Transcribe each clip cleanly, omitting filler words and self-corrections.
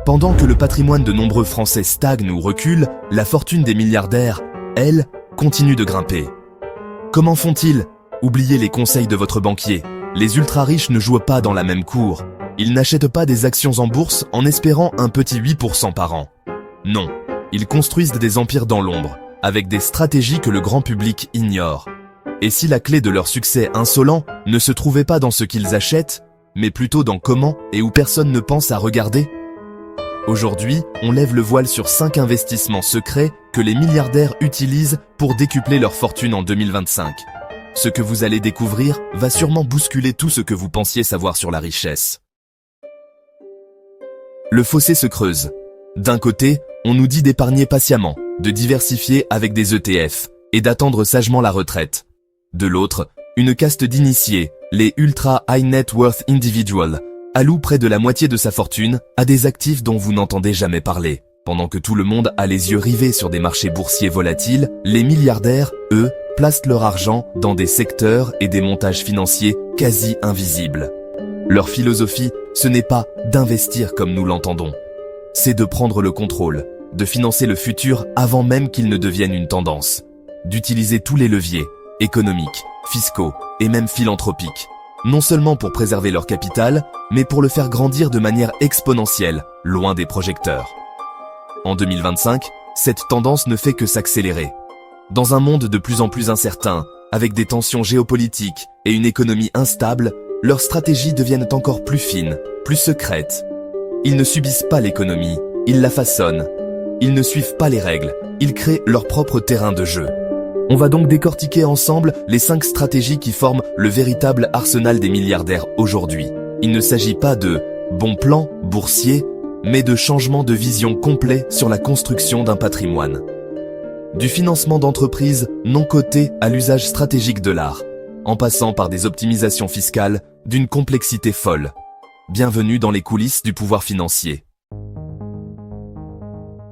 Pendant que le patrimoine de nombreux Français stagne ou recule, la fortune des milliardaires, elle, continue de grimper. Comment font-ils? Oubliez les conseils de votre banquier. Les ultra-riches ne jouent pas dans la même cour. Ils n'achètent pas des actions en bourse en espérant un petit 8% par an. Non, ils construisent des empires dans l'ombre, avec des stratégies que le grand public ignore. Et si la clé de leur succès insolent ne se trouvait pas dans ce qu'ils achètent, mais plutôt dans comment et où personne ne pense à regarder? Aujourd'hui, on lève le voile sur 5 investissements secrets que les milliardaires utilisent pour décupler leur fortune en 2025. Ce que vous allez découvrir va sûrement bousculer tout ce que vous pensiez savoir sur la richesse. Le fossé se creuse. D'un côté, on nous dit d'épargner patiemment, de diversifier avec des ETF et d'attendre sagement la retraite. De l'autre, une caste d'initiés, les Ultra High Net Worth Individuals, alloue près de la moitié de sa fortune à des actifs dont vous n'entendez jamais parler. Pendant que tout le monde a les yeux rivés sur des marchés boursiers volatiles, les milliardaires, eux, placent leur argent dans des secteurs et des montages financiers quasi invisibles. Leur philosophie, ce n'est pas d'investir comme nous l'entendons. C'est de prendre le contrôle, de financer le futur avant même qu'il ne devienne une tendance, d'utiliser tous les leviers, économiques, fiscaux et même philanthropiques, non seulement pour préserver leur capital, mais pour le faire grandir de manière exponentielle, loin des projecteurs. En 2025, cette tendance ne fait que s'accélérer. Dans un monde de plus en plus incertain, avec des tensions géopolitiques et une économie instable, leurs stratégies deviennent encore plus fines, plus secrètes. Ils ne subissent pas l'économie, ils la façonnent. Ils ne suivent pas les règles, ils créent leur propre terrain de jeu. On va donc décortiquer ensemble les 5 stratégies qui forment le véritable arsenal des milliardaires aujourd'hui. Il ne s'agit pas de bons plans boursiers, mais de changement de vision complet sur la construction d'un patrimoine. Du financement d'entreprises non cotées à l'usage stratégique de l'art, en passant par des optimisations fiscales d'une complexité folle. Bienvenue dans les coulisses du pouvoir financier.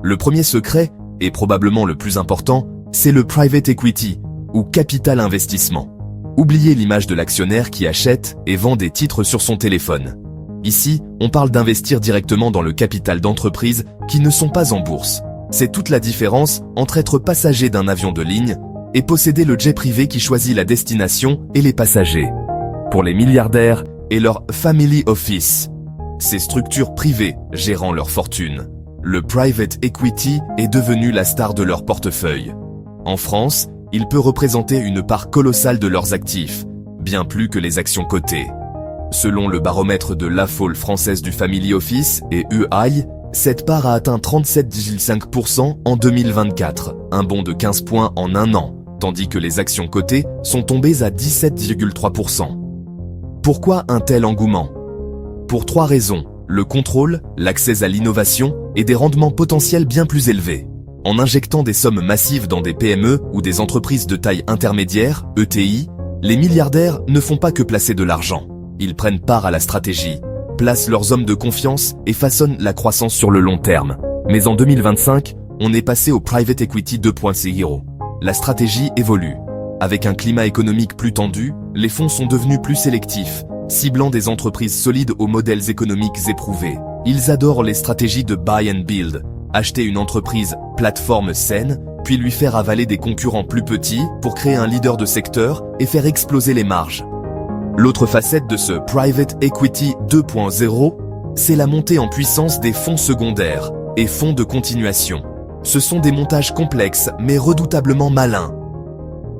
Le premier secret, et probablement le plus important, c'est le private equity, ou capital investissement. Oubliez l'image de l'actionnaire qui achète et vend des titres sur son téléphone. Ici, on parle d'investir directement dans le capital d'entreprises qui ne sont pas en bourse. C'est toute la différence entre être passager d'un avion de ligne et posséder le jet privé qui choisit la destination et les passagers. Pour les milliardaires et leur family office, ces structures privées gérant leur fortune, le private equity est devenu la star de leur portefeuille. En France, il peut représenter une part colossale de leurs actifs, bien plus que les actions cotées. Selon le baromètre de l'AFOL française du Family Office et UI, cette part a atteint 37,5% en 2024, un bond de 15 points en un an, tandis que les actions cotées sont tombées à 17,3%. Pourquoi un tel engouement? Pour 3 raisons, le contrôle, l'accès à l'innovation et des rendements potentiels bien plus élevés. En injectant des sommes massives dans des PME ou des entreprises de taille intermédiaire, ETI, les milliardaires ne font pas que placer de l'argent. Ils prennent part à la stratégie, placent leurs hommes de confiance et façonnent la croissance sur le long terme. Mais en 2025, on est passé au Private Equity 2.0. La stratégie évolue. Avec un climat économique plus tendu, les fonds sont devenus plus sélectifs, ciblant des entreprises solides aux modèles économiques éprouvés. Ils adorent les stratégies de buy and build, acheter une entreprise plateforme saine, puis lui faire avaler des concurrents plus petits pour créer un leader de secteur et faire exploser les marges. L'autre facette de ce Private Equity 2.0, c'est la montée en puissance des fonds secondaires et fonds de continuation. Ce sont des montages complexes mais redoutablement malins.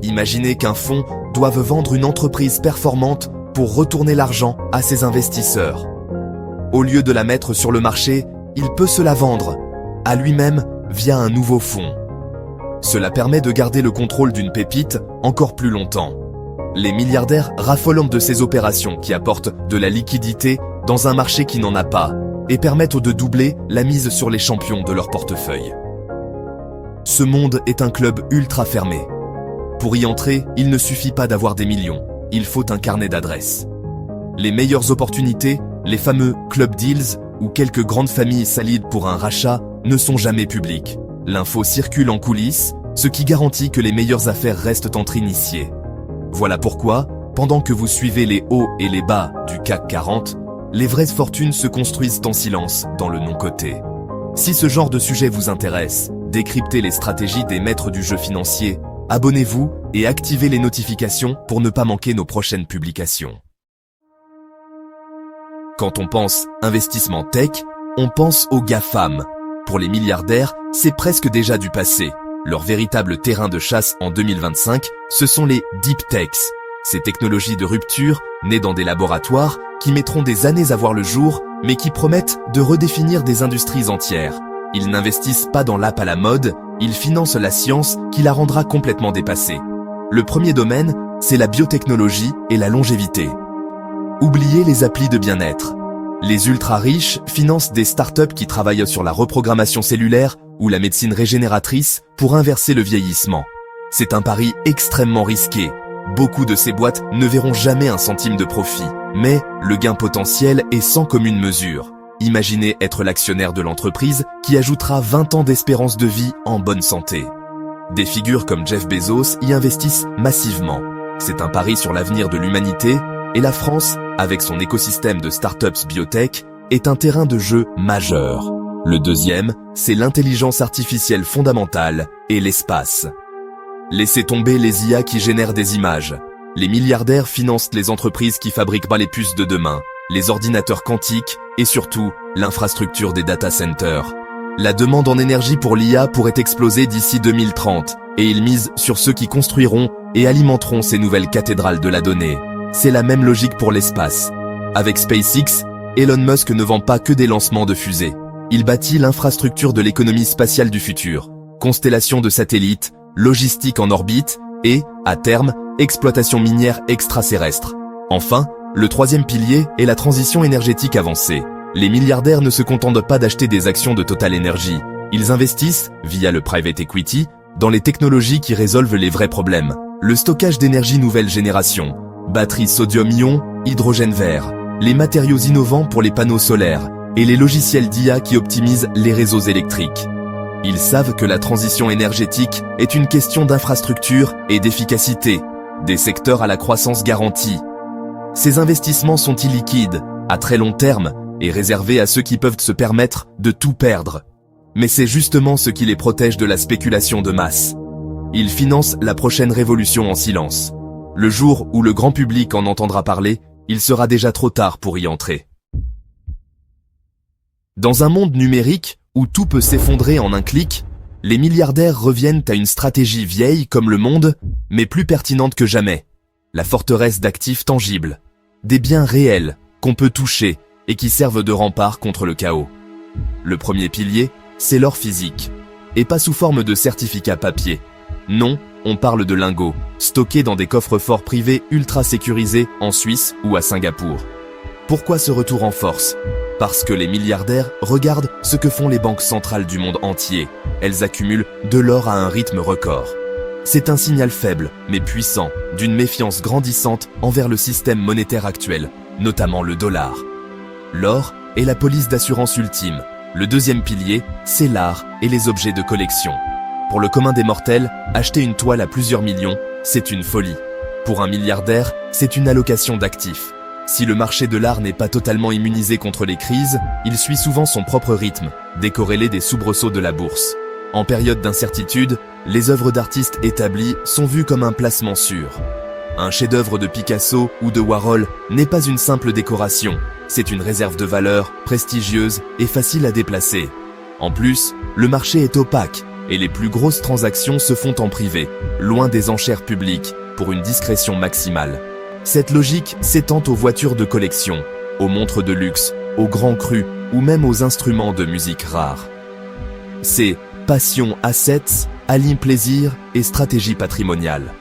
Imaginez qu'un fonds doive vendre une entreprise performante pour retourner l'argent à ses investisseurs. Au lieu de la mettre sur le marché, il peut se la vendre à lui-même via un nouveau fonds. Cela permet de garder le contrôle d'une pépite encore plus longtemps. Les milliardaires raffolent de ces opérations qui apportent de la liquidité dans un marché qui n'en a pas et permettent de doubler la mise sur les champions de leur portefeuille. Ce monde est un club ultra fermé. Pour y entrer, il ne suffit pas d'avoir des millions, il faut un carnet d'adresses. Les meilleures opportunités, les fameux club deals ou quelques grandes familles s'allient pour un rachat, ne sont jamais publiques. L'info circule en coulisses, ce qui garantit que les meilleures affaires restent entre initiés. Voilà pourquoi, pendant que vous suivez les hauts et les bas du CAC 40, les vraies fortunes se construisent en silence, dans le non-coté. Si ce genre de sujet vous intéresse, décryptez les stratégies des maîtres du jeu financier, abonnez-vous et activez les notifications pour ne pas manquer nos prochaines publications. Quand on pense investissement tech, on pense aux GAFAM. Pour les milliardaires, c'est presque déjà du passé. Leur véritable terrain de chasse en 2025, ce sont les Deep Techs. Ces technologies de rupture, nées dans des laboratoires, qui mettront des années à voir le jour, mais qui promettent de redéfinir des industries entières. Ils n'investissent pas dans l'app à la mode, ils financent la science qui la rendra complètement dépassée. Le premier domaine, c'est la biotechnologie et la longévité. Oubliez les applis de bien-être. Les ultra-riches financent des startups qui travaillent sur la reprogrammation cellulaire ou la médecine régénératrice pour inverser le vieillissement. C'est un pari extrêmement risqué. Beaucoup de ces boîtes ne verront jamais un centime de profit, mais le gain potentiel est sans commune mesure. Imaginez être l'actionnaire de l'entreprise qui ajoutera 20 ans d'espérance de vie en bonne santé. Des figures comme Jeff Bezos y investissent massivement. C'est un pari sur l'avenir de l'humanité et la France, avec son écosystème de startups biotech, est un terrain de jeu majeur. Le deuxième, c'est l'intelligence artificielle fondamentale et l'espace. Laissez tomber les IA qui génèrent des images. Les milliardaires financent les entreprises qui fabriquent les puces de demain, les ordinateurs quantiques et surtout l'infrastructure des data centers. La demande en énergie pour l'IA pourrait exploser d'ici 2030 et ils misent sur ceux qui construiront et alimenteront ces nouvelles cathédrales de la donnée. C'est la même logique pour l'espace. Avec SpaceX, Elon Musk ne vend pas que des lancements de fusées. Il bâtit l'infrastructure de l'économie spatiale du futur, constellation de satellites, logistique en orbite et, à terme, exploitation minière extraterrestre. Enfin, le troisième pilier est la transition énergétique avancée. Les milliardaires ne se contentent pas d'acheter des actions de Total Energy. Ils investissent, via le private equity, dans les technologies qui résolvent les vrais problèmes. Le stockage d'énergie nouvelle génération, batteries sodium-ion, hydrogène vert, les matériaux innovants pour les panneaux solaires et les logiciels d'IA qui optimisent les réseaux électriques. Ils savent que la transition énergétique est une question d'infrastructure et d'efficacité, des secteurs à la croissance garantie. Ces investissements sont illiquides, à très long terme, et réservés à ceux qui peuvent se permettre de tout perdre. Mais c'est justement ce qui les protège de la spéculation de masse. Ils financent la prochaine révolution en silence. Le jour où le grand public en entendra parler, il sera déjà trop tard pour y entrer. Dans un monde numérique, où tout peut s'effondrer en un clic, les milliardaires reviennent à une stratégie vieille comme le monde, mais plus pertinente que jamais. La forteresse d'actifs tangibles. Des biens réels, qu'on peut toucher, et qui servent de rempart contre le chaos. Le premier pilier, c'est l'or physique, et pas sous forme de certificat papier. Non, on parle de lingots, stockés dans des coffres-forts privés ultra sécurisés en Suisse ou à Singapour. Pourquoi ce retour en force ? Parce que les milliardaires regardent ce que font les banques centrales du monde entier. Elles accumulent de l'or à un rythme record. C'est un signal faible, mais puissant, d'une méfiance grandissante envers le système monétaire actuel, notamment le dollar. L'or est la police d'assurance ultime. Le deuxième pilier, c'est l'art et les objets de collection. Pour le commun des mortels, acheter une toile à plusieurs millions, c'est une folie. Pour un milliardaire, c'est une allocation d'actifs. Si le marché de l'art n'est pas totalement immunisé contre les crises, il suit souvent son propre rythme, décorrélé des soubresauts de la bourse. En période d'incertitude, les œuvres d'artistes établis sont vues comme un placement sûr. Un chef-d'œuvre de Picasso ou de Warhol n'est pas une simple décoration, c'est une réserve de valeur, prestigieuse et facile à déplacer. En plus, le marché est opaque et les plus grosses transactions se font en privé, loin des enchères publiques, pour une discrétion maximale. Cette logique s'étend aux voitures de collection, aux montres de luxe, aux grands crus ou même aux instruments de musique rares. C'est passion assets, allient plaisir et stratégie patrimoniale.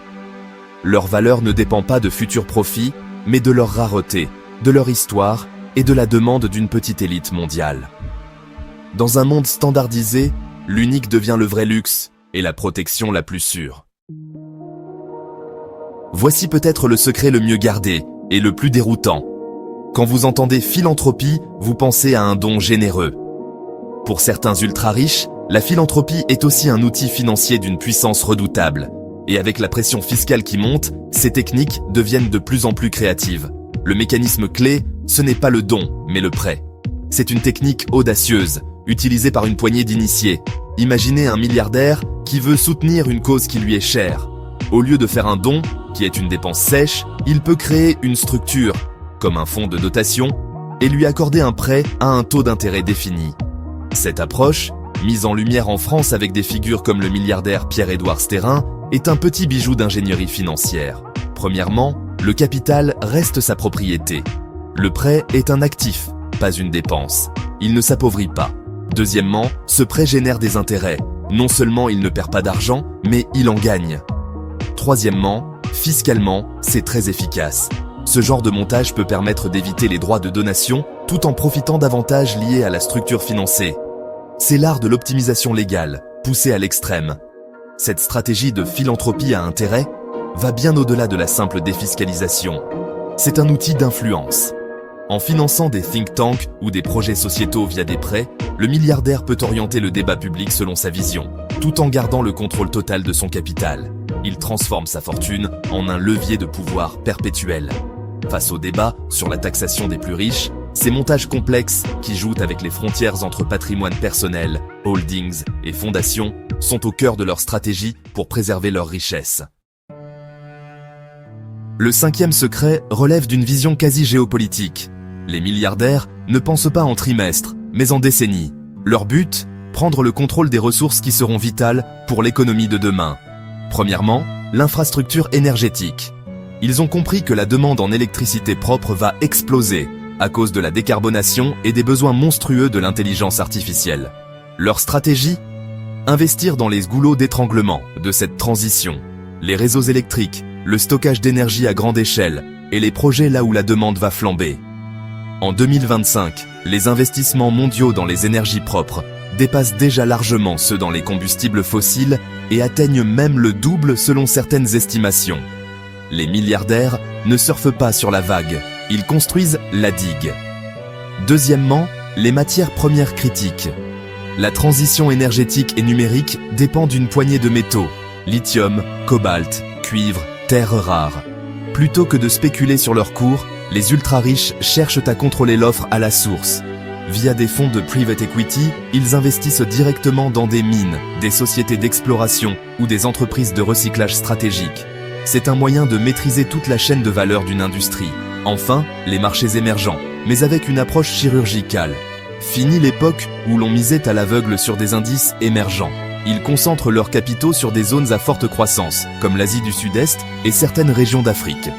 Leur valeur ne dépend pas de futurs profits, mais de leur rareté, de leur histoire et de la demande d'une petite élite mondiale. Dans un monde standardisé, l'unique devient le vrai luxe et la protection la plus sûre. Voici peut-être le secret le mieux gardé et le plus déroutant. Quand vous entendez philanthropie, vous pensez à un don généreux. Pour certains ultra-riches, la philanthropie est aussi un outil financier d'une puissance redoutable. Et avec la pression fiscale qui monte, ces techniques deviennent de plus en plus créatives. Le mécanisme clé, ce n'est pas le don, mais le prêt. C'est une technique audacieuse, utilisée par une poignée d'initiés. Imaginez un milliardaire qui veut soutenir une cause qui lui est chère. Au lieu de faire un don, qui est une dépense sèche, il peut créer une structure, comme un fonds de dotation, et lui accorder un prêt à un taux d'intérêt défini. Cette approche, mise en lumière en France avec des figures comme le milliardaire Pierre-Édouard Stérin, est un petit bijou d'ingénierie financière. Premièrement, le capital reste sa propriété. Le prêt est un actif, pas une dépense. Il ne s'appauvrit pas. Deuxièmement, ce prêt génère des intérêts. Non seulement il ne perd pas d'argent, mais il en gagne. Troisièmement, fiscalement, c'est très efficace. Ce genre de montage peut permettre d'éviter les droits de donation tout en profitant d'avantages liés à la structure financée. C'est l'art de l'optimisation légale, poussé à l'extrême. Cette stratégie de philanthropie à intérêt va bien au-delà de la simple défiscalisation. C'est un outil d'influence. En finançant des think tanks ou des projets sociétaux via des prêts, le milliardaire peut orienter le débat public selon sa vision, tout en gardant le contrôle total de son capital. Il transforme sa fortune en un levier de pouvoir perpétuel. Face au débat sur la taxation des plus riches, ces montages complexes qui jouent avec les frontières entre patrimoine personnel, holdings et fondations sont au cœur de leur stratégie pour préserver leur richesse. Le cinquième secret relève d'une vision quasi géopolitique. Les milliardaires ne pensent pas en trimestres, mais en décennies. Leur but, prendre le contrôle des ressources qui seront vitales pour l'économie de demain. Premièrement, l'infrastructure énergétique. Ils ont compris que la demande en électricité propre va exploser à cause de la décarbonation et des besoins monstrueux de l'intelligence artificielle. Leur stratégie ? Investir dans les goulots d'étranglement de cette transition, les réseaux électriques, le stockage d'énergie à grande échelle et les projets là où la demande va flamber. En 2025, les investissements mondiaux dans les énergies propres dépassent déjà largement ceux dans les combustibles fossiles et atteignent même le double selon certaines estimations. Les milliardaires ne surfent pas sur la vague, ils construisent la digue. Deuxièmement, les matières premières critiques. La transition énergétique et numérique dépend d'une poignée de métaux, lithium, cobalt, cuivre, terres rares. Plutôt que de spéculer sur leur cours, les ultra-riches cherchent à contrôler l'offre à la source. Via des fonds de private equity, ils investissent directement dans des mines, des sociétés d'exploration ou des entreprises de recyclage stratégique. C'est un moyen de maîtriser toute la chaîne de valeur d'une industrie. Enfin, les marchés émergents, mais avec une approche chirurgicale. Fini l'époque où l'on misait à l'aveugle sur des indices émergents. Ils concentrent leurs capitaux sur des zones à forte croissance, comme l'Asie du Sud-Est et certaines régions d'Afrique.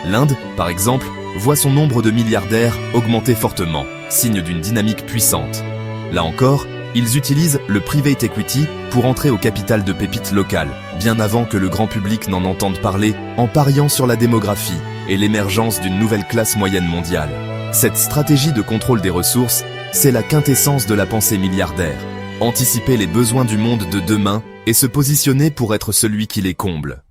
L'Inde, par exemple, voit son nombre de milliardaires augmenter fortement, signe d'une dynamique puissante. Là encore, ils utilisent le private equity pour entrer au capital de pépites locales, bien avant que le grand public n'en entende parler, en pariant sur la démographie et l'émergence d'une nouvelle classe moyenne mondiale. Cette stratégie de contrôle des ressources, c'est la quintessence de la pensée milliardaire. Anticiper les besoins du monde de demain et se positionner pour être celui qui les comble.